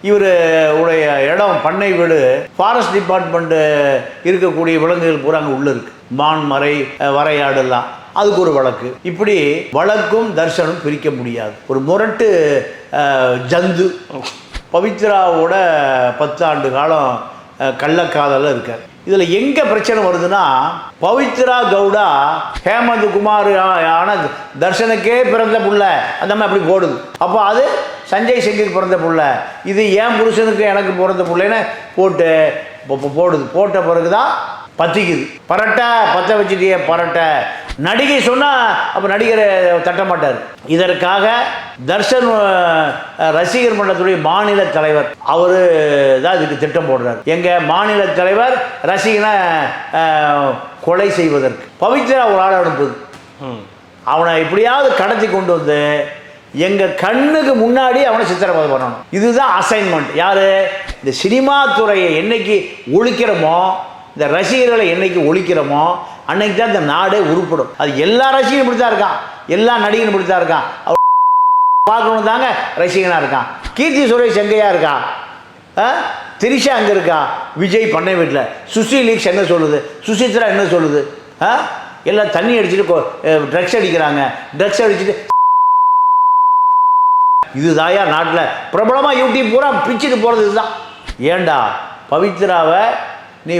இவர் உடைய இடம் பண்ணை வீடு ஃபாரஸ்ட் டிபார்ட்மெண்ட்டு இருக்கக்கூடிய விலங்குகள் பூரா அங்கே உள்ள இருக்கு. மான் மறை வரையாடெல்லாம் அதுக்கு ஒரு வழக்கு. இப்படி வழக்கும் தர்ஷனும் பிரிக்க முடியாது. ஒரு முரட்டு ஜந்து. பவித்ராவோட 10 ஆண்டு காலம் கள்ளக்காதலில் இருக்கார். இதில் எங்கே பிரச்சனை வருதுன்னா, பவித்ரா கவுடா ஹேமந்த் குமார் ஆன தர்ஷனுக்கே பிறந்த புள்ள அந்த மாதிரி அப்படி போடுது. அப்போ அது சஞ்சய் சிங்குக்கு பிறந்த புள்ள, இது ஏன் புருஷனுக்கு எனக்கு பிறந்த புள்ளைன்னு போட்டு போடுது. போட்ட பிறகு தான் பற்றிக்குது. பரட்டை பற்ற வச்சுட்டியே பரட்டை. நடிகை சொன்னால் அப்போ நடிகரை தட்ட மாட்டார். இதற்காக தர்ஷன் ரசிகர் மன்றத்துடைய மாநில தலைவர் அவர் தான் இதுக்கு திட்டம் போடுறார். எங்கள் மாநில தலைவர் ரசிகனை கொலை செய்வதற்கு பவித்ரா ஒரு ஆள் அனுப்புது. அவனை எப்படியாவது கடத்தி கொண்டு வந்து எங்கள் கண்ணுக்கு முன்னாடி அவனை சித்திரவதை பண்ணணும். இதுதான் அசைன்மெண்ட். யார்? இந்த சினிமா துறையை என்னைக்கு ஒழிக்கிறோமோ, இந்த ரசிகர்களை என்னைக்கு ஒழிக்கிறோமோ அன்னைக்கு தான் இந்த நாடே உருப்படும். அது எல்லா ரசிகனும் இப்படி தான் இருக்கான், எல்லா நடிகனும் இப்படி தான் இருக்கான். பார்க்கணும் தாங்க ரசிகனாக இருக்கான். கீர்த்தி சுரேஷ் எங்கேயா இருக்கா? திரிஷா அங்கே இருக்கா? விஜய் பண்ணை வீட்டில். சுஷீலீக்ஸ் என்ன சொல்லுது? சுசித்ரா என்ன சொல்லுது? எல்லாம் தண்ணி அடிச்சுட்டு ட்ரக்ஸ் அடிக்கிறாங்க. ட்ரக்ஸ் அடிச்சுட்டு இதுதாயா நாட்டில் பிரபலமாக யூடியூப் பூரா பிச்சுட்டு போகிறது இதுதான். ஏண்டா பவித்ராவை நீ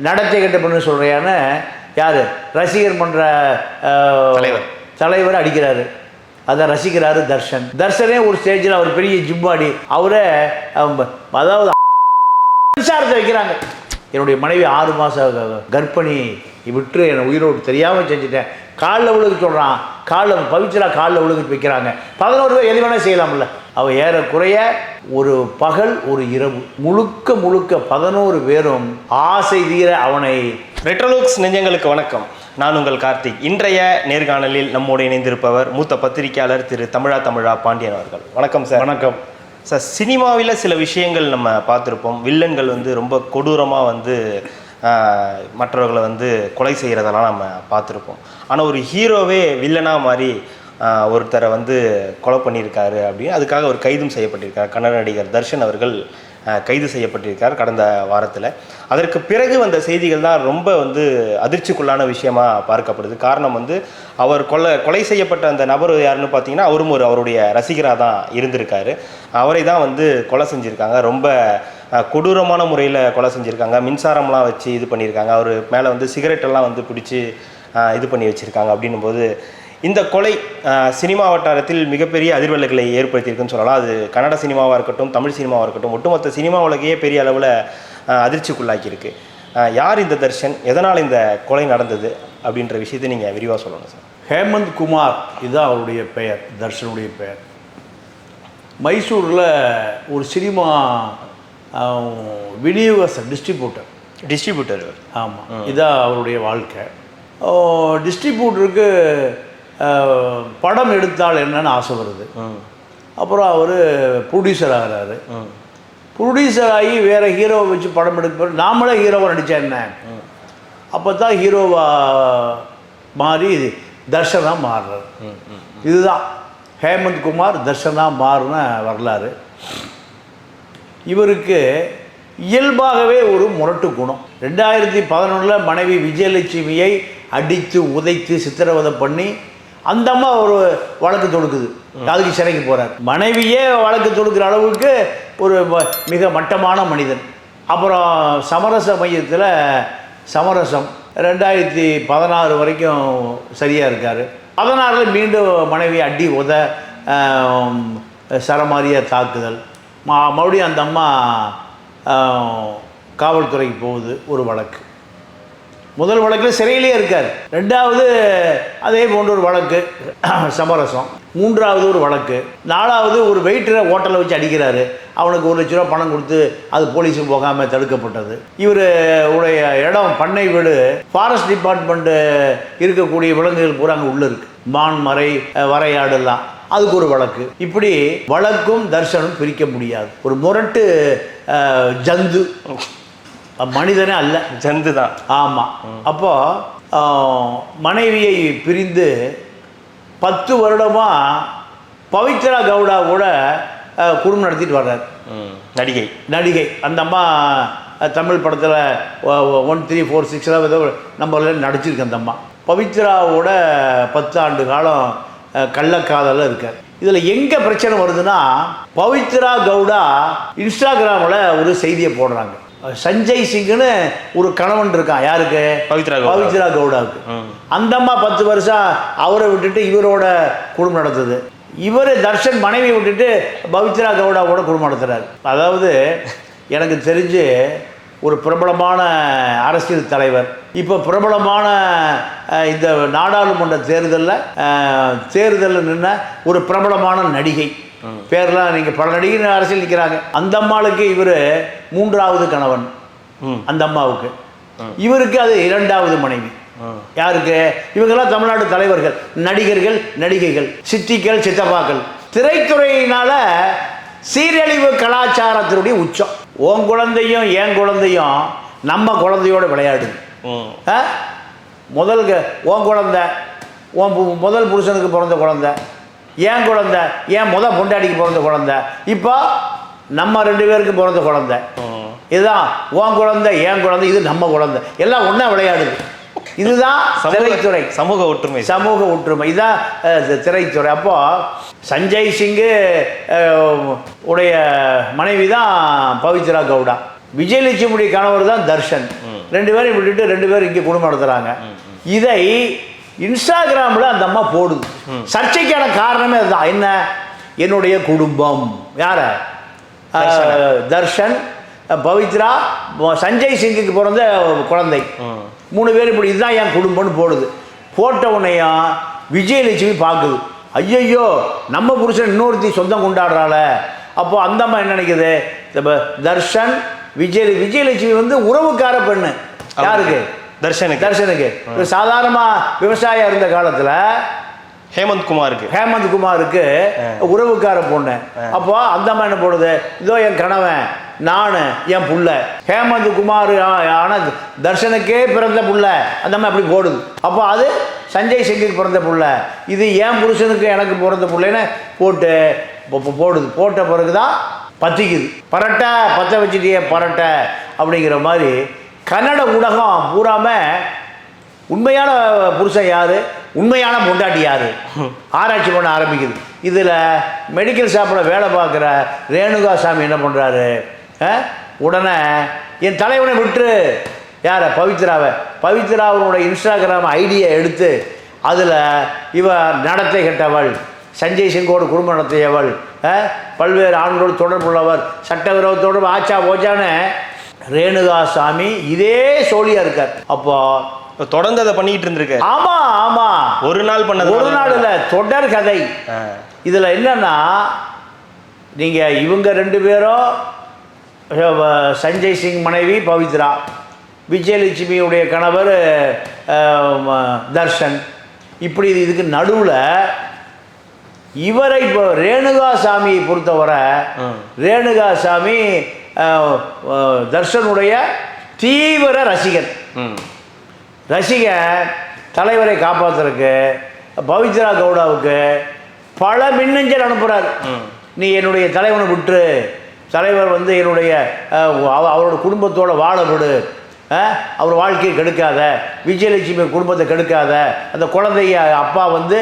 நடத்தை கட்ட பண்ணு சொல்கிறியான்னு யார்? ரசிகர் மன்ற தலைவர் அடிக்கிறாரு. அதை ரசிக்கிறாரு தர்ஷன். தர்ஷனே ஒரு ஸ்டேஜில் அவர் பெரிய ஜிம்பாடி, அவரை அதாவது மின்சாரத்தை வைக்கிறாங்க. என்னுடைய மனைவி 6 மாதம் கர்ப்பிணி, விட்டு என்னை உயிரோடு தெரியாமல் செஞ்சுட்டேன். காலில் விழுக சொல்கிறான். காலில் பவித்ரா காலில் விழுக வைக்கிறாங்க. 11 பேர் எது வேணால் செய்யலாம்ல. அவள் ஏறக்குறைய ஒரு பகல் ஒரு இரவு முழுக்க 11 பேரும் ஆசை தீர அவனை. ரெட்ரோலுக்ஸ் நெஞ்சங்களுக்கு வணக்கம். நான் உங்கள் கார்த்திக். இன்றைய நேர்காணலில் நம்மோடு இணைந்திருப்பவர் மூத்த பத்திரிகையாளர் திரு தமிழா பாண்டியன் அவர்கள். வணக்கம் சார். வணக்கம் சார். சினிமாவில் சில விஷயங்கள் நம்ம பார்த்துருப்போம். வில்லன்கள் ரொம்ப கொடூரமாக மற்றவர்களை கொலை செய்கிறதெல்லாம் நம்ம பார்த்துருப்போம். ஆனால் ஒரு ஹீரோவே வில்லனாக மாதிரி ஒருத்தரை கொலை பண்ணியிருக்காரு அப்படின்னு அதுக்காக ஒரு கைதும் செய்யப்பட்டிருக்கார். கன்னட நடிகர் தர்ஷன் அவர்கள் கைது செய்யப்பட்டிருக்கார் கடந்த வாரத்தில். அதற்கு பிறகு வந்த செய்திகள் தான் ரொம்ப அதிர்ச்சிக்குள்ளான விஷயமா பார்க்கப்படுது. காரணம் அவர் கொலை செய்யப்பட்ட அந்த நபர் யாருன்னு பார்த்தீங்கன்னா, அவரும் அவருடைய ரசிகராக தான் இருந்திருக்காரு. அவரை தான் கொலை செஞ்சுருக்காங்க. ரொம்ப கொடூரமான முறையில் கொலை செஞ்சுருக்காங்க. மின்சாரம்லாம் வச்சு இது பண்ணியிருக்காங்க. அவர் மேலே சிகரெட்டெல்லாம் பிடிச்சி இது பண்ணி வச்சுருக்காங்க. அப்படின்னும் போது இந்த கொலை சினிமா வட்டாரத்தில் மிகப்பெரிய அதிர்வலைகளை ஏற்படுத்தியிருக்குன்னு சொல்லலாம். அது கன்னட சினிமாவாக இருக்கட்டும், தமிழ் சினிமாவாக இருக்கட்டும், ஒட்டுமொத்த சினிமா உலகையே பெரிய அளவில் அதிர்ச்சிக்குள்ளாக்கியிருக்கு. யார் இந்த தர்ஷன்? எதனால் இந்த கொலை நடந்தது அப்படின்ற விஷயத்தை நீங்கள் விரிவாக சொல்லணும் சார். ஹேமந்த் குமார் இதுதான் அவருடைய பெயர், தர்ஷனுடைய பெயர். மைசூரில் ஒரு சினிமா விநியோக டிஸ்ட்ரிபியூட்டர். ஆமாம், இதுதான் அவருடைய வாழ்க்கை. டிஸ்ட்ரிபியூட்டருக்கு படம் எடுத்தால் என்னன்னு ஆசை வருது. அப்புறம் அவர் ப்ரொடியூசர் ஆகிறாரு. ப்ரொடியூசர் ஆகி வேறு ஹீரோவை வச்சு படம் எடுக்க, நாமளே ஹீரோவை நடித்தா என்ன? அப்போ தான் ஹீரோவா மாறி தர்ஷனாக மாறுறாரு. இதுதான் ஹேமந்த் குமார் தர்ஷனாக மாறின வரலாறு. இவருக்கு இயல்பாகவே ஒரு முரட்டு குணம். 2011 மனைவி விஜயலட்சுமியை அடித்து உதைத்து சித்திரவதை பண்ணி அந்த அம்மா ஒரு வழக்கு தொடுக்குது. அதுக்கு சிறைக்கு போகிறார். மனைவியே வழக்கு தொடுக்கிற அளவுக்கு ஒரு மிக மட்டமான மனிதன். அப்புறம் சமரச மையத்தில் சமரசம் 2016 வரைக்கும் சரியாக இருக்கார். 16 மீண்டும் மனைவி அடி உத சரமாரியாக தாக்குதல். மறுபடியும் அந்த அம்மா காவல்துறைக்கு போகுது. ஒரு வழக்கு. முதல் வழக்கில் சிறையிலே இருக்கார். 2வது அதே போன்ற ஒரு வழக்கு சமரசம். 3வது ஒரு வழக்கு. 4வது ஒரு வெயிட்டரை ஹோட்டலில் வச்சு அடிக்கிறாரு. அவனுக்கு 1 லட்ச ரூபா பணம் கொடுத்து அது போலீஸுக்கு போகாமல் தடுக்கப்பட்டது. இவர் உடைய இடம் பண்ணை வீடு ஃபாரஸ்ட் டிபார்ட்மெண்ட்டு இருக்கக்கூடிய விலங்குகள் பூரா அங்கே உள்ளே இருக்குது. மான் மறை வரையாடெல்லாம் அதுக்கு ஒரு வழக்கு. இப்படி வழக்கும் தர்ஷனும் பிரிக்க முடியாது. ஒரு முரட்டு ஜந்து, மனிதனே அல்ல, ஜந்து தான். ஆமாம். அப்போது மனைவியை பிரிந்து 10 வருடமாக பவித்ரா கவுடா கூட குடும்பம் நடத்திட்டு வர்றாரு. நடிகை அந்த அம்மா தமிழ் படத்தில் 1, 3, 4, 6 ஏதோ நம்மள நடிச்சிருக்கு. அந்த அம்மா பவித்ராவோட 10 ஆண்டு காலம் கள்ளக்காதலில் இருக்கார். இதில் எங்கே பிரச்சனை வருதுன்னா, பவித்ரா கவுடா இன்ஸ்டாகிராமில் ஒரு செய்தியை போடுறாங்க. சஞ்சய் சிங்னு ஒரு கணவன் இருக்கான். யாருக்கு? பவித்ரா கவுடாவுக்கு. அந்த அம்மா 10 வருஷம் அவரை விட்டுட்டு இவரோட குடும்பம் நடத்துது. இவர் தர்ஷன் மனைவி விட்டுட்டு பவித்ரா கவுடாவோட குடும்பம் நடத்துகிறார். அதாவது எனக்கு தெரிஞ்சு ஒரு பிரபலமான அரசியல் தலைவர், இப்போ பிரபலமான இந்த நாடாளுமன்ற தேர்தலில் நின்ன ஒரு பிரபலமான நடிகை, பேர்லாம் நீங்கள் பல நடிகை அரசியல் நிற்கிறாங்க. அந்த அம்மாளுக்கு இவர் 3வது கணவன். அந்த அம்மாவுக்கு இவருக்கு அது 2வது மனைவி. யாருக்கு? இவங்கெல்லாம் தமிழ்நாடு தலைவர்கள், நடிகர்கள், நடிகைகள், சித்திகள், சித்தப்பாக்கள். திரைத்துறையினால சீரழிவு கலாச்சாரத்தினுடைய உச்சம். உன் குழந்தையும் என் குழந்தையும் நம்ம குழந்தையோட விளையாடுது. உன் குழந்தை உன் முதல் புருஷனுக்கு பிறந்த குழந்தை, என் குழந்தை என் பொண்டாடிக்கு பிறந்த குழந்தை, இப்போ நம்ம 2 பேருக்கு பிறந்த குழந்தை. இதுதான் உன் குழந்தை என் குழந்தை, இது நம்ம குழந்தை, எல்லாம் ஒன்றா விளையாடுது. இதுதான் திரைத்துறை. சமூக ஒற்றுமை இதான் திரைத்துறை. அப்போ சஞ்சய் சிங்கு உடைய மனைவி தான் பவித்ரா கவுடா. விஜயலட்சுமியுடைய கணவர் தான் தர்ஷன். 2 பேரும் விட்டுட்டு 2 பேரும் இங்கே குடும்பம் நடத்துகிறாங்க. இதை இன்ஸ்டாகிராமில் அந்த அம்மா போடுது. சர்ச்சைக்கான காரணமே அதுதான். என்ன? என்னுடைய குடும்பம். யார? தர்ஷன், பவித்ரா, சஞ்சய் சிங்குக்கு பிறந்த குழந்தை, 3 பேர் இப்படி இதுதான் என் குடும்பம்னு போடுது. போட்ட உடனேயும் விஜயலட்சுமி பார்க்குது, ஐயையோ நம்ம புருஷன் இன்னொருத்தி சொந்தம் கொண்டாடுறாள. அப்போ அந்த அம்மா என்ன நினைக்குது? தர்ஷன் விஜயலட்சுமி வந்து உறவுக்கார பெண்ணு. யாருக்கு? தர்ஷனுக்கு. சாதாரணமாக விவசாயம் இருந்த காலத்தில் ஹேமந்த் குமாருக்கு உறவுக்கார பொண்ணு. அப்போ அந்த அம்மா என்ன போடுது? இதோ என் கணவன், நான், என் புள்ள. ஹேமந்த் குமார் ஆனால் தர்ஷனுக்கே பிறந்த புள்ள. அந்த அம்மா அப்படி போடுது. அப்போ அது சஞ்சய் சிங்குக்கு பிறந்த புள்ள, இது என் புருஷனுக்கு எனக்கு பிறந்த புள்ளைன்னு போடுது. போட்ட பிறகு தான் பற்றிக்குது. பரட்டை பற்ற வச்சுட்டியே பரட்டை அப்படிங்கிற மாதிரி கன்னட ஊடகம் பூராம உண்மையான புருஷன் யார், உண்மையான பொண்டாட்டி யார் ஆராய்ச்சி பண்ண ஆரம்பிக்குது. இதில் மெடிக்கல் ஷாப்பில் வேலை பார்க்குற ரேணுகா சாமி என்ன பண்ணுறாரு? உடனே என் தலைவனை விட்டுரு. யாரை? பவித்ராவோட இன்ஸ்டாகிராம் ஐடியை எடுத்து அதில் இவ நடத்தை கெட்டவள், சஞ்சய் சிங்கோடு குடும்பம் நடத்தியவள், பல்வேறு ஆண்களோடு தொடர்புள்ளவர், சட்டவிரோதத்தோடு ஆச்சா போச்சான்னு ரேணுகா சாமி இதே சோழியாக இருக்கார். அப்போ தொடர்ந்து அதை பண்ணிக்கிட்டு இருந்திருக்காரு. ஆமாம், ஒரு நாள் இல்லை, தொடர் கதை. இதில் என்னன்னா, நீங்கள் இவங்க 2 பேரும் சஞ்சய் சிங் மனைவி பவித்ரா, விஜயலட்சுமியுடைய கணவர் தர்ஷன், இப்படி இதுக்கு நடுவில் இவரை இப்போ ரேணுகா சாமியை பொறுத்தவரை ரேணுகா சாமி தர்ஷனுடைய தீவிர ரசிகன். தலைவரை காப்பாற்றுறதுக்கு பவித்ரா கவுடாவுக்கு பல மின்னஞ்சல் அனுப்புகிறார். நீ என்னுடைய தலைவனை விட்டுரு, தலைவர் வந்து என்னுடைய அவரோட குடும்பத்தோட வாழப்படு, அவர் வாழ்க்கையை கெடுக்காத, விஜயலட்சுமி குடும்பத்தை கெடுக்காத, அந்த குழந்தைய அப்பா வந்து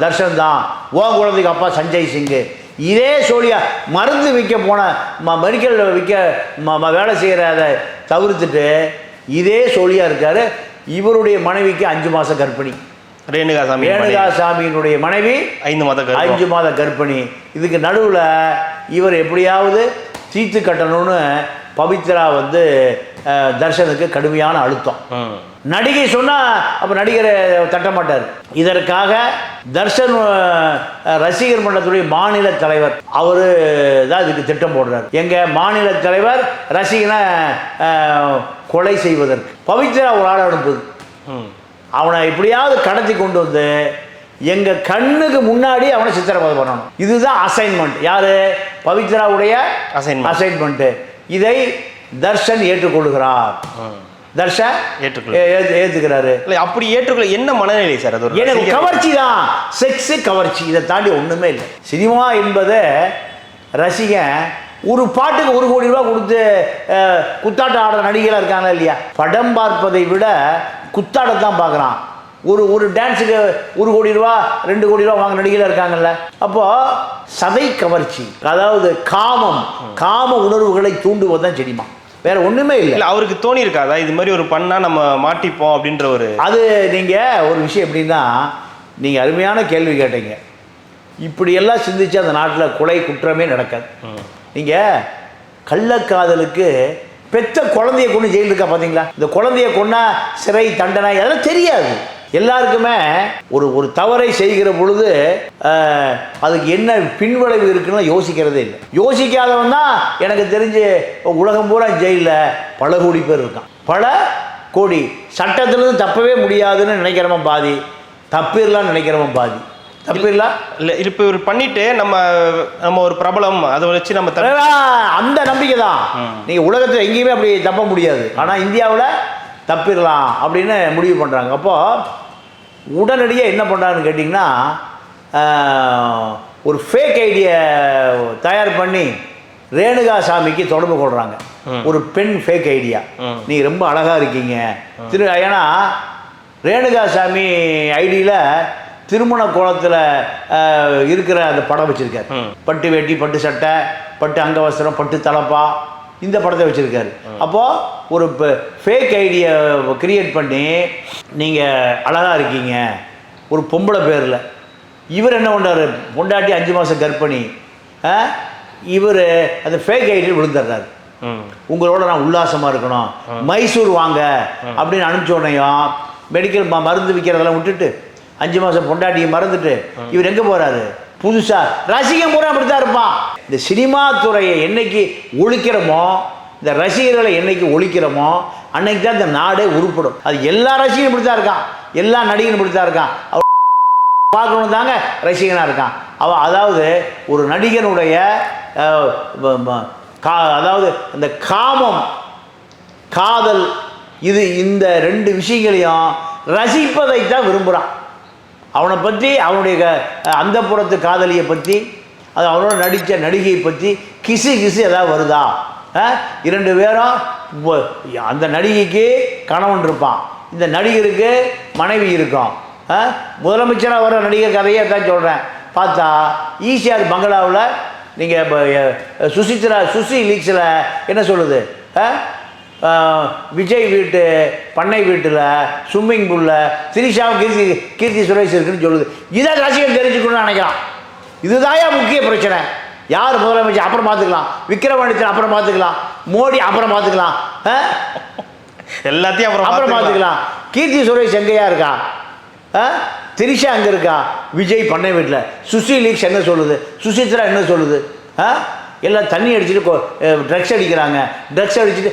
தர்ஷன் தான், உன் குழந்தைக்கு அப்பா சஞ்சய் சிங்கு. இதே சோழியா மருந்து விற்க போன மெடிக்கல் விற்க வேலை செய்கிறத தவிர்த்துட்டு இதே சோழியாக இருக்கார். இவருடைய மனைவிக்கு 5 மாத கர்ப்பிணி. ரேணுகா சாமியினுடைய மனைவி 5 மாத கர்ப்பிணி. இதுக்கு நடுவில் இவர் எப்படியாவது தீர்த்து கட்டணும்னு பவித்ரா வந்து தர்ஷனுக்கு கடுமையான அழுத்தம். நடிகை சொன்னால் அப்போ நடிகரை தட்ட மாட்டார். இதற்காக தர்ஷன் ரசிகர் மன்றத்துடைய மாநில தலைவர் அவர் தான் இதுக்கு திட்டம் போடுறார். எங்கள் மாநில தலைவர் ரசிகனை கொலை செய்வதற்கு பவித்ரா ஒரு ஆள் அனுப்புது. அவனை எப்படியாவது கடத்தி கொண்டு வந்து எங்கள் கண்ணுக்கு முன்னாடி அவனை சித்திரவதை பண்ணணும். இதுதான் அசைன்மெண்ட். யார்? பவித்ராவுடைய அசைன்மெண்ட்டு. இதை தர்ஷன் ஏற்றுக்கொள்கிறார். தர்ஷன் ஏற்றுக்கிறாரு. அப்படி ஏற்றுக்கொள்ள என்ன மனநிலை சார்? அது எனக்கு கவர்ச்சி தான், செக்ஸு கவர்ச்சி, இதை தாண்டி ஒன்றுமே இல்லை. சினிமா என்பது ரசிகன் ஒரு பாட்டுக்கு 1 கோடி ரூபா கொடுத்து குத்தாட்டம் ஆடுற நடிகர்களாக இருக்காங்க இல்லையா? படம் பார்ப்பதை விட குத்தாட்டத்தான் பார்க்குறான். ஒரு டான்ஸுக்கு 1 கோடி ரூபா 2 கோடி ரூபா வாங்க நடிகர்களாக இருக்காங்கல்ல. அப்போது சதை கவர்ச்சி, அதாவது காம உணர்வுகளை தூண்டுவதுதான் சினிமா, வேற ஒன்றுமே இல்லை. அவருக்கு தோணி இருக்காதா இது மாதிரி ஒரு பண்ணால் நம்ம மாட்டிப்போம் அப்படின்ற ஒரு அது நீங்கள் ஒரு விஷயம் எப்படின்னா, நீங்கள் அருமையான கேள்வி கேட்டீங்க. இப்படியெல்லாம் சிந்திச்சு அந்த நாட்டில் கொலை குற்றமே நடக்காது. நீங்கள் கள்ளக்காதலுக்கு பெத்த குழந்தைய கொண்டு ஜெயில் இருக்கா பார்த்தீங்களா? இந்த குழந்தைய கொண்டா சிறை தண்டனை அதெல்லாம் தெரியாது. எல்லாருக்குமே ஒரு தவறை செய்கிற பொழுது அதுக்கு என்ன பின்விளைவு இருக்குன்னு யோசிக்கிறதே இல்லை. யோசிக்காதவன் தான் எனக்கு தெரிஞ்சு உலகம் பூரா ஜெயிலில் பல கோடி பேர் இருக்கான். பல கோடி. சட்டத்திலிருந்து தப்பவே முடியாதுன்னு நினைக்கிறவன் பாதி, தப்பிடலான்னு நினைக்கிறவன் பாதி. தப்பிடலாம் இல்லை இப்போ இவர் பண்ணிட்டு நம்ம ஒரு பிரபலம் அதை வச்சு நம்ம அந்த நம்பிக்கை தான். நீங்கள் உலகத்தில் எங்கேயுமே அப்படி தப்ப முடியாது. ஆனால் இந்தியாவில் தப்பிடலாம் அப்படின்னு முடிவு பண்ணுறாங்க. அப்போது உடனடியாக என்ன பண்ணுறாங்கன்னு கேட்டிங்கன்னா, ஒரு ஃபேக் ஐடியை தயார் பண்ணி ரேணுகா சாமிக்கு தொடர்பு கொள்கிறாங்க. ஒரு பெண் ஃபேக் ஐடியா, நீங்கள் ரொம்ப அழகாக இருக்கீங்க ஏன்னா ரேணுகா சாமி ஐடியில் திருமண கோலத்தில் இருக்கிற அந்த படம் வச்சுருக்காரு. பட்டு வேட்டி, பட்டு சட்டை, பட்டு அங்கவஸ்திரம், பட்டு தலப்பா, இந்த படத்தை வச்சுருக்காரு. அப்போது ஒரு ஃபேக் ஐடியை க்ரியேட் பண்ணி நீங்கள் அழகாக இருக்கீங்க ஒரு பொம்பளை பேரில். இவர் என்ன பண்ணுறாரு, பொண்டாட்டி 5 மாதம் கர்ப்பிணி, இவர் அந்த ஃபேக் ஐடியில் விழுந்துடுறாரு. உங்களோட நான் உல்லாசமாக இருக்கணும், மைசூர் வாங்க அப்படின்னு அனுப்பிச்ச உடனேயும் மெடிக்கல் மருந்து விற்கிறதெல்லாம் விட்டுட்டு 5 மாதம் பொண்டாட்டியை மறந்துட்டு இவர் எங்கே போகிறாரு? புதுசாக ரசிகன் பூரா அப்படி தான் இருப்பான். இந்த சினிமா துறையை என்னைக்கு ஒழிக்கிறோமோ, இந்த ரசிகர்களை என்னைக்கு ஒழிக்கிறோமோ அன்னைக்கு தான் இந்த நாடே உருப்படும். அது எல்லா ரசிகனும் இப்படி தான் இருக்கான், எல்லா நடிகனும் இப்படி தான் இருக்கான். பார்க்கணும் தாங்க ரசிகனாக இருக்கான் அவன். அதாவது ஒரு நடிகனுடைய அதாவது அந்த காமம், காதல், இந்த 2 விஷயங்களையும் ரசிப்பதை தான் விரும்புகிறான். அவனை பற்றி, அவனுடைய அந்த புறத்து காதலியை பற்றி, அது அவனோட நடித்த நடிகையை பற்றி கிசு ஏதாவது வருதா? 2 பேரும், அந்த நடிகைக்கு கணவன் இருப்பான், இந்த நடிகருக்கு மனைவி இருக்கும். முதலமைச்சராக வர நடிகர் கதையை தான் சொல்கிறேன். பார்த்தா ஈசிஆர் பங்களாவில் நீங்கள் சுசி லீக்ஸில் என்ன சொல்லுது, விஜய் வீட்டு பண்ணை வீட்டில் ஸ்விம்மிங் பூலில் திரிஷாவும் கீர்த்தி சுரேஷ் இருக்குன்னு சொல்லுது. இதை ரசிகன் தெரிஞ்சுக்கணும்னு நினைக்கிறான். இதுதான் முக்கிய பிரச்சனை. யார் முதலமைச்சர் அப்புறம் பார்த்துக்கலாம், விக்ரமாதித்யன் அப்புறம் பார்த்துக்கலாம், மோடி அப்புறம் பார்த்துக்கலாம், எல்லாத்தையும் அப்புறம் பார்த்துக்கலாம். கீர்த்தி சுரேஷ் எங்கேயா இருக்கா? திரிஷா அங்கே இருக்கா? விஜய் பண்ணை வீட்டில். சுசி லீக்ஸ் என்ன சொல்லுது? சுசித்ரா என்ன சொல்லுது? எல்லாம் தண்ணி அடிச்சுட்டு ட்ரக்ஸ் அடிக்கிறாங்க, ட்ரக்ஸ் அடிச்சுட்டு.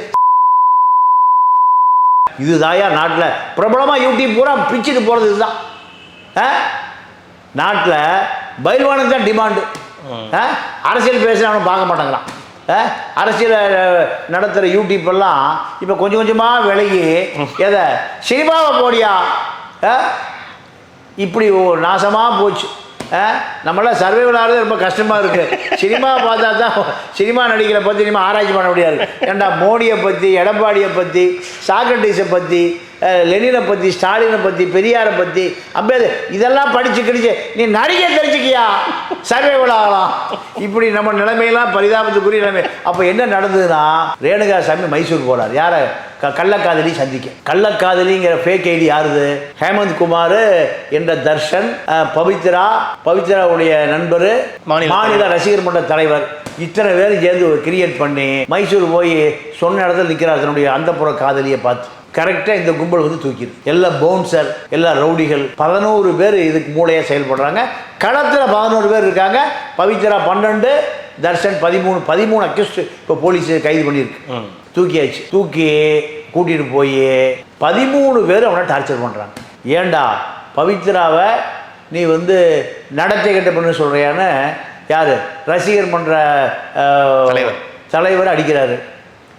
இதுதாயா நாட்டில் பிரபலமாக யூடியூப் பூரா பிச்சுட்டு போகிறது. இதுதான் நாட்டில் பயில்வானுக்கு தான் டிமாண்டு. அரசியல் பேச அவனை பார்க்க மாட்டேங்கிறான். அரசியல் நடத்துகிற யூடியூப்பெல்லாம் இப்போ கொஞ்சம் கொஞ்சமாக விலகி எதை சினிமாவை போடியா இப்படி நாசமாக போச்சு. நம்மளாம் சர்வைவல் ஆகிறது ரொம்ப கஷ்டமாக இருக்குது. சினிமாவை பார்த்தா தான் சினிமா நடிகரை பற்றி இனிமேல் ஆராய்ச்சி பண்ண முடியாது. ஏன்டா மோடியை பற்றி, எடப்பாடியை பற்றி, சாக்ரட்டிஸை பற்றி, லெனினை பற்றி, ஸ்டாலினை பற்றி, பெரியாரை பற்றி, அம்பேத்கர், இதெல்லாம் படித்து கிடிச்சு நீ நடிகை தெரிஞ்சுக்கியா சர்வைவல் ஆகலாம். இப்படி நம்ம நிலைமையெல்லாம் பரிதாபத்துக்குரிய நிலைமை. அப்போ என்ன நடந்ததுன்னா, ரேணுகா சாமி மைசூர் போகிறார். யாரை? கள்ளக்காதலி சந்திக்க. கள்ளக்காதலிங்கிற ஃபேக் ஐடி யாருது? ஹேமந்த் குமார் என்ற தர்ஷன், பவித்ராவுடைய நண்பர், மாநில ரசிகர் மன்ற தலைவர், இத்தனை பேர் சேர்ந்து கிரியேட் பண்ணி மைசூர் போய் சொன்ன இடத்துல நிற்கிறார் தன்னுடைய அந்தப்புற காதலியை பார்த்து. கரெக்டாக இந்த கும்பல் வந்து தூக்கிடுது. எல்லாம் பவுன்சர், எல்லாம் ரவுடிகள், 11 பேர் இதுக்கு மூளையாக செயல்படுறாங்க. களத்தில் 11 பேர் இருக்காங்க. பவித்ரா 12, தர்ஷன் 13 அக்யூஸ்ட் இப்போ போலீஸ் கைது பண்ணியிருக்கு. தூக்கியாச்சு. தூக்கி கூட்டிகிட்டு போய் 13 பேர் அவனை டார்ச்சர் பண்ணுறாங்க. ஏண்டா பவித்ராவை நீ வந்து நடத்தை கட்ட பண்ணு சொல்கிறியான்னு யார்? ரசிகர் மன்ற தலைவர் அடிக்கிறாரு.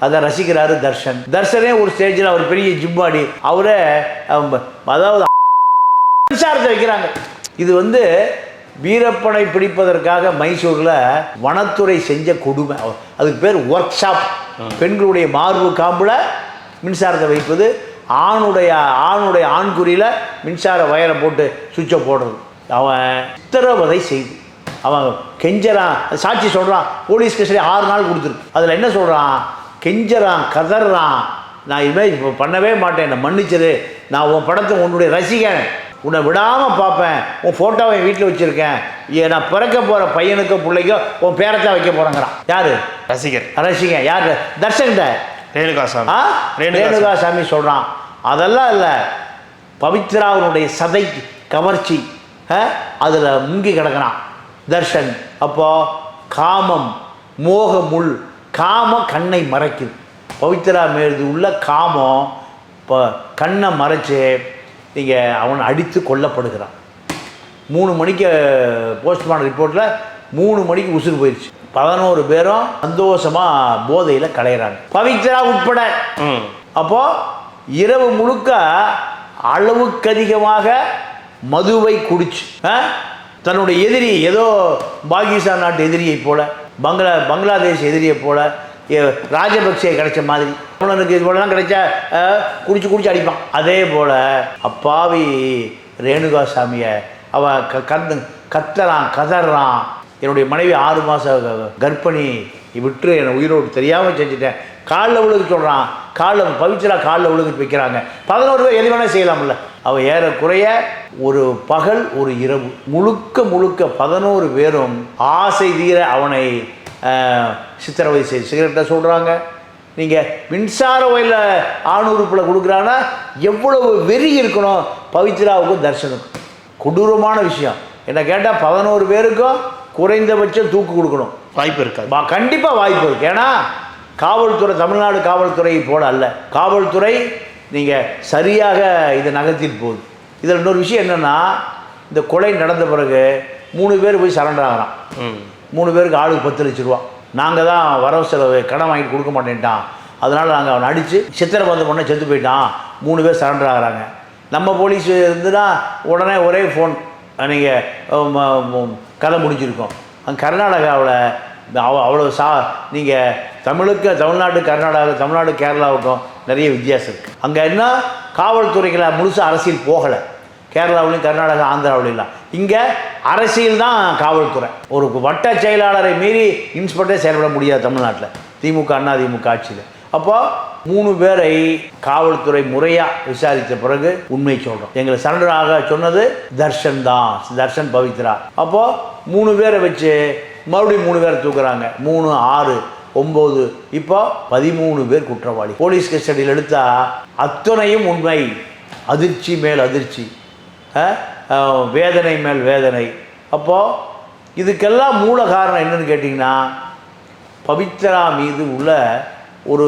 அதை ரசிக்கிறாரு தர்ஷன். தர்ஷனே ஒரு ஸ்டேஜில் அவர் பெரிய ஜிம்பாடி, அவரே அதாவது மின்சாரத்தை வைக்கிறாங்க. இது வந்து வீரப்பனை பிடிப்பதற்காக மைசூரில் வனத்துறை செஞ்ச கொடுமை. அதுக்கு பேர் ஒர்க் ஷாப். பெண்களுடைய மார்பு காம்பில் மின்சாரத்தை வைப்பது, ஆணுடைய ஆண்குறியில் மின்சார வயரை போட்டு சுவிட்சை போடுறது. அவன் சித்திரவதை செய்து அவன் கெஞ்சறான். சாட்சி சொல்கிறான், போலீஸ் கேஸில் 6 நாள் கொடுத்துருக்கு. அதில் என்ன சொல்கிறான்? கெஞ்சறான், கதறான், நான் இதுமாதிரி இப்போ பண்ணவே மாட்டேன், என்னை மன்னிச்சிரு, நான் உன் படத்தை உன்னுடைய ரசிகன், உன்னை விடாமல் பார்ப்பேன், உன் ஃபோட்டோவை என் வீட்டில் வச்சுருக்கேன், நான் பிறக்க போகிற பையனுக்கோ பிள்ளைக்கோ உன் பேரத்தான் வைக்க போகிறேங்கிறான். யார்? ரசிகன். யார்? தர்ஷன்கிட்ட ரேணுகாசாமி சொல்கிறான். அதெல்லாம் இல்லை, பவித்ராவுடைய சதை கவர்ச்சி அதில் முங்கி கிடக்கிறான் தர்ஷன். அப்போ காமம், மோகமுள், காமம் கண்ணை மறைக்குது. பவித்ரா மீது உள்ள காமம் இப்போ கண்ணை மறைச்சு நீங்கள் அவனை அடித்து கொல்லப்படுகிறான். 3 மணிக்கு போஸ்ட்மார்ட்டம் ரிப்போர்ட்டில் 3 மணிக்கு உசுறு போயிடுச்சு. 11 பேரும் சந்தோஷமாக போதையில் கலையிறாங்க, பவித்ரா உட்பட. அப்போது இரவு முழுக்க அளவுக்கு அதிகமாக மதுவை குடிச்சு தன்னுடைய எதிரி, ஏதோ பாகிஸ்தான் நாட்டு எதிரியை போல, பங்களாதேஷ் எதிரியை போல, ராஜபக்சே கிடைச்ச மாதிரி அவனுக்கு இது போலலாம் கிடைச்சா குடிச்சு அடிப்பான். அதே போல் அப்பாவி ரேணுகாசாமியை அவன் கத்துறான், கதறான், என்னுடைய மனைவி 6 மாத கர்ப்பிணி, விட்டு என்னை உயிரோடு தெரியாமல் செஞ்சுட்டேன், காலில் விழுக சொல்கிறான். பவித்ரா காலில் விழுக வைக்கிறாங்க. 11 பேர் எது வேணால் செய்யலாம்ல. அவள் ஏறக்குறைய ஒரு பகல் ஒரு இரவு முழுக்க 11 பேரும் ஆசை தீர அவனை சித்திரவதை செய்து சிகரெட்டை சொல்கிறாங்க. நீங்கள் மின்சார வயலில் ஆணுறுப்பில் கொடுக்குறாங்கன்னா எவ்வளவு வெறி இருக்கணும் பவித்ராவுக்கும் தர்ஷனுக்கும். கொடூரமான விஷயம். என்ன கேட்டால் 11 பேருக்கும் குறைந்தபட்சம் தூக்கு கொடுக்கணும். வாய்ப்பு இருக்காது, கண்டிப்பாக வாய்ப்பு இருக்குது. ஏன்னா காவல்துறை தமிழ்நாடு காவல்துறை போல அல்ல. காவல்துறை நீங்கள் சரியாக இதை நகர்த்திட்டு போகுது. இதில் இன்னொரு விஷயம் என்னென்னா, இந்த கொலை நடந்த பிறகு 3 பேர் போய் சரண்டர் ஆகிறான். 3 பேருக்கு ஆளுக்கு 10 லட்ச ரூபா. நாங்கள் தான் வரவு செலவு கடன் வாங்கிட்டு கொடுக்க மாட்டேன்ட்டான், அதனால் நாங்கள் அவனை அடித்து சித்திரவதை பண்ண செத்து போயிட்டான். 3 பேர் சரண்டர் ஆகிறாங்க. நம்ம போலீஸ் இருந்துன்னா உடனே ஒரே ஃபோன், நீங்கள் கதை முடிஞ்சிருக்கோம். அங்கே கர்நாடகாவில் அவ்வளோ நீங்கள் தமிழ்நாடு கர்நாடகா, தமிழ்நாடு கேரளாவுக்கும் நிறைய வித்தியாசம் இருக்குது. அங்கே என்ன காவல்துறைகளை முழுசாக அரசியல் போகலை. கேரளாவிலையும் கர்நாடகா ஆந்திராவிலாம் இங்கே அரசியல் தான் காவல்துறை. ஒரு வட்ட செயலாளரை மீறி இன்ஸ்பெக்டரே செயல்பட முடியாது தமிழ்நாட்டில், திமுக அதிமுக ஆட்சியில். அப்போ 3 பேரை காவல்துறை முறையாக விசாரித்த பிறகு உண்மை சொல்கிறோம். எங்களை சரண்டராக சொன்னது தர்ஷன் தான், தர்ஷன் பவித்ரா. அப்போது 3 பேரை வச்சு மறுபடியும் 3 பேரை தூக்குறாங்க. 3, 6, 9, இப்போ 13 பேர் குற்றவாளி. போலீஸ் கஸ்டடியில் எடுத்தால் அத்தனையும் உண்மை. அதிர்ச்சி மேல் அதிர்ச்சி, வேதனை மேல் வேதனை. அப்போது இதுக்கெல்லாம் மூல காரணம் என்னன்னு கேட்டிங்கன்னா, பவித்ரா மீது உள்ள ஒரு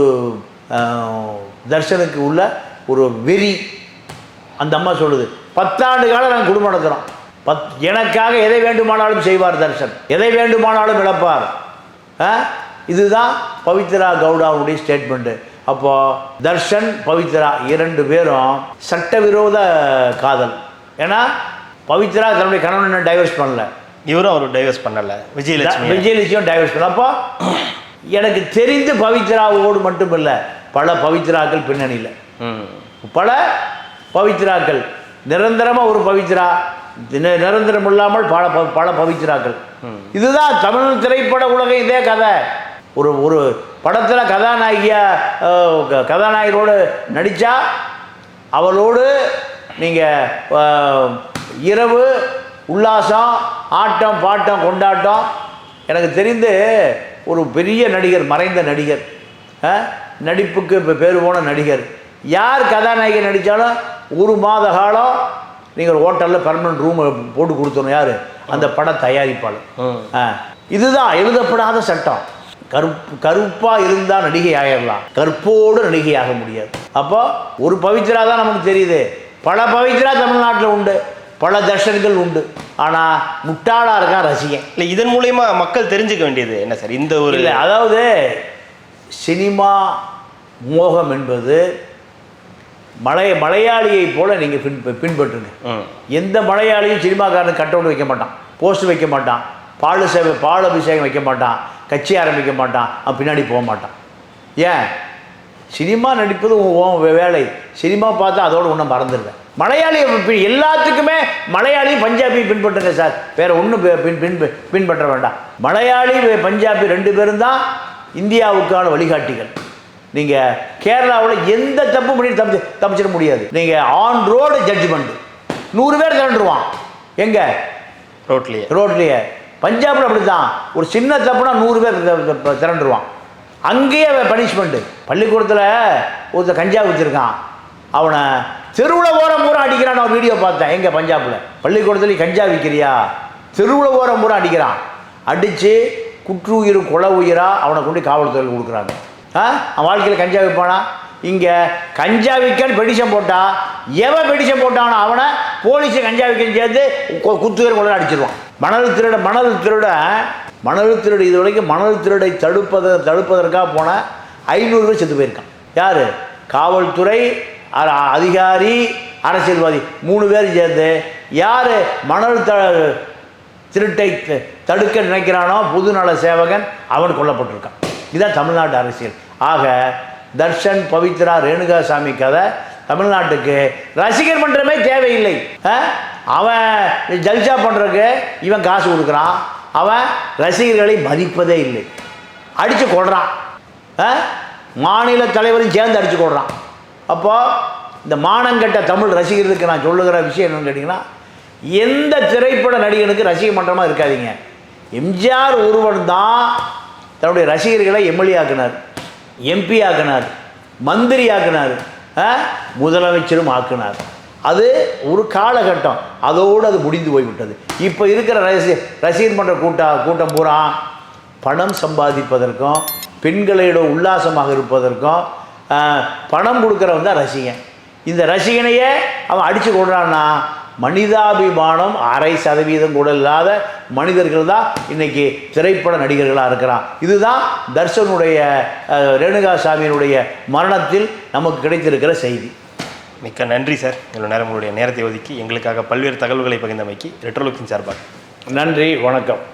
தர்ஷனுக்கு உள்ள ஒரு வெறி. அந்த அம்மா சொல்லுது, 10 ஆண்டு காலம் நாங்கள் குடும்பம் நடத்துகிறோம், எனக்காக எதை வேண்டுமானாலும் செய்வார் தர்ஷன், எதை வேண்டுமானாலும் இழப்பார். இதுதான் பவித்ரா கவுடாவுடைய ஸ்டேட்மெண்ட்டு. அப்போது தர்ஷன் பவித்ரா 2 பேரும் சட்டவிரோத காதல். ஏன்னா பவித்ரா தன்னுடைய கணவனை டைவர்ஸ் பண்ணல, இவரும் அவர் டைவர்ஸ் பண்ணலை, விஜயலட்சுமியும் டைவர்ஸ் பண்ணல. அப்போ எனக்கு தெரிந்து பவித்ராவோடு மட்டும் இல்லை, பல பவித்ராக்கள் பின்னணியில், பல பவித்ராக்கள் நிரந்தரமாக, ஒரு பவித்ரா நிரந்தரம் இல்லாமல் பல பவித்ராக்கள். இதுதான் தமிழ் திரைப்பட உலகம். இதே கதை. ஒரு படத்தில் கதாநாயகரோடு நடித்தா அவளோடு நீங்கள் இரவு உல்லாசம், ஆட்டம் பாட்டம் கொண்டாட்டம். எனக்கு தெரிந்து ஒரு பெரிய நடிகர், மறைந்த நடிகர், நடிப்புக்கு இப்போ பேர் போன நடிகர், யார் கதாநாயகி நடித்தாலும் 1 மாத காலம் நீங்கள் ஹோட்டலில் பெர்மனன்ட் ரூம் போட்டு கொடுத்தணும். யார்? அந்த பட தயாரிப்பாளர். இதுதான் எழுதப்படாத சட்டம். கருப்பாக இருந்தால் நடிகை ஆகிடலாம், கற்போடு நடிகை ஆக முடியாது. அப்போ ஒரு பவித்ரா தான் நமக்கு தெரியுது, பல பவித்ரா தமிழ்நாட்டில் உண்டு, பல தர்ஷன்கள் உண்டு. ஆனால் முட்டாளாக இருக்கான் ரசிகன். இல்லை, இதன் மூலயமா மக்கள் தெரிஞ்சுக்க வேண்டியது என்ன சார்? இந்த ஒரு இல்லை, அதாவது சினிமா மோகம் என்பது மலையாளியை போல் நீங்கள் பின்பற்றுங்க. எந்த மலையாளியும் சினிமாக்காரனுக்கு கட்டவுட் வைக்க மாட்டான். போஸ்ட் வைக்க மாட்டான், பால் அபிஷேகம் வைக்க மாட்டான், கட்சி ஆரம்பிக்க மாட்டான், அவன் பின்னாடி போக மாட்டான். ஏன்? சினிமா நடிப்பது உன் வேலை. சினிமா பார்த்தா அதோடு ஒன்றும் மறந்துடுவேன். மலையாளி எல்லாத்துக்குமே மலையாளி பஞ்சாபி பின்பற்றுங்க சார், வேற ஒன்றும் பின்பற்ற வேண்டாம். மலையாளி பஞ்சாபி 2 பேரும் தான் இந்தியாவுக்கான வழிகாட்டிகள். நீங்கள் கேரளாவில் எந்த தப்பு பண்ணி தப்பிச்சிட முடியாது. நீங்கள் ஆன் ரோடு ஜட்ஜ்மெண்ட் 100 பேர் திரண்டுருவான். எங்கே? ரோட்லேயே. பஞ்சாபில் அப்படி தான், ஒரு சின்ன தப்புனா 100 பேர் திரண்டுருவான். அங்கேயே பனிஷ்மெண்ட்டு. பள்ளிக்கூடத்தில் ஒருத்தர் கஞ்சா வச்சுருக்கான், அவனை தெருவில் ஓரம் பூரா அடிக்கிறான். நான் வீடியோ பார்த்தேன். எங்கே? பஞ்சாபில். பள்ளிக்கூடத்துலேயும் கஞ்சா விற்கிறியா? தெருவில் ஓரம் பூரா அடிக்கிறான். அடித்து குற்றுயிர் கொலை உயிராக அவனை கொண்டு காவல்துறையில் கொடுக்குறாங்க. அவன் வாழ்க்கையில் கஞ்சா விற்பானா? இங்கே கஞ்சா விற்கன்னு பெடிஷன் போட்டால் எவன் பெடிஷன் போட்டானோ அவனை போலீஸை கஞ்சா விற்கன்னு சேர்த்து குற்றுயிர் கொலை அடிச்சிருவான். மணல் திருடு இது வரைக்கும் மணல் திருடை தடுப்பதற்காக போன 500 பேர் செத்து போயிருக்கான். யார்? காவல்துறை அதிகாரி, அரசியல்வாதி 3 பேர் சேர்ந்து. யார் மணல் திருட்டை தடுக்க நினைக்கிறானோ பொதுநல சேவகன், அவன் கொல்லப்பட்டிருக்கான். இதுதான் தமிழ்நாட்டு அரசியல். ஆக தர்ஷன், பவித்ரா, ரேணுகாசாமி கதை தமிழ்நாட்டுக்கு ரசிகர் மன்றமே தேவையில்லை. அவன் ஜல்சா பண்ணுறதுக்கு இவன் காசு கொடுக்குறான், அவன் ரசிகர்களை மதிப்பதே இல்லை, அடித்து கொள்றான். மாநில தலைவரையும் சேர்ந்து அடித்து கொள்றான். அப்போது இந்த மானங்கட்ட தமிழ் ரசிகர்களுக்கு நான் சொல்லுகிற விஷயம் என்னன்னு கேட்டிங்கன்னா, எந்த திரைப்பட நடிகனுக்கு ரசிக மன்றமாக இருக்காதீங்க. எம்ஜிஆர் ஒருவன் தான் தன்னுடைய ரசிகர்களை எம்எல்ஏ ஆக்கினார், எம்பி ஆக்கினார், மந்திரி ஆக்கினார், முதலமைச்சரும் ஆக்கினார். அது ஒரு காலகட்டம், அதோடு அது முடிந்து போய்விட்டது. இப்போ இருக்கிற ரசிகர் மன்ற கூட்டம் பூரா பணம் சம்பாதிப்பதற்கும் பெண்களோட உல்லாசமாக இருப்பதற்கும் பணம் கொடுக்குறவன் தான் ரசிகன். இந்த ரசிகனையே அவன் அடித்து கொள்றான்னா மனிதாபிமானம் 0.5% கூட இல்லாத மனிதர்கள் தான் இன்றைக்கி திரைப்பட நடிகர்களாக இருக்கிறான். இதுதான் தர்ஷனுடைய ரேணுகாசாமியினுடைய மரணத்தில் நமக்கு கிடைத்திருக்கிற செய்தி. மிக்க நன்றி சார். இவ்வளோ நேரம் உங்களுடைய நேரத்தை ஒதுக்கி எங்களுக்காக பல்வேறு தகவல்களை பகிர்ந்தமைக்கு ரெட்ரோலுக்கின் சார்பாக நன்றி, வணக்கம்.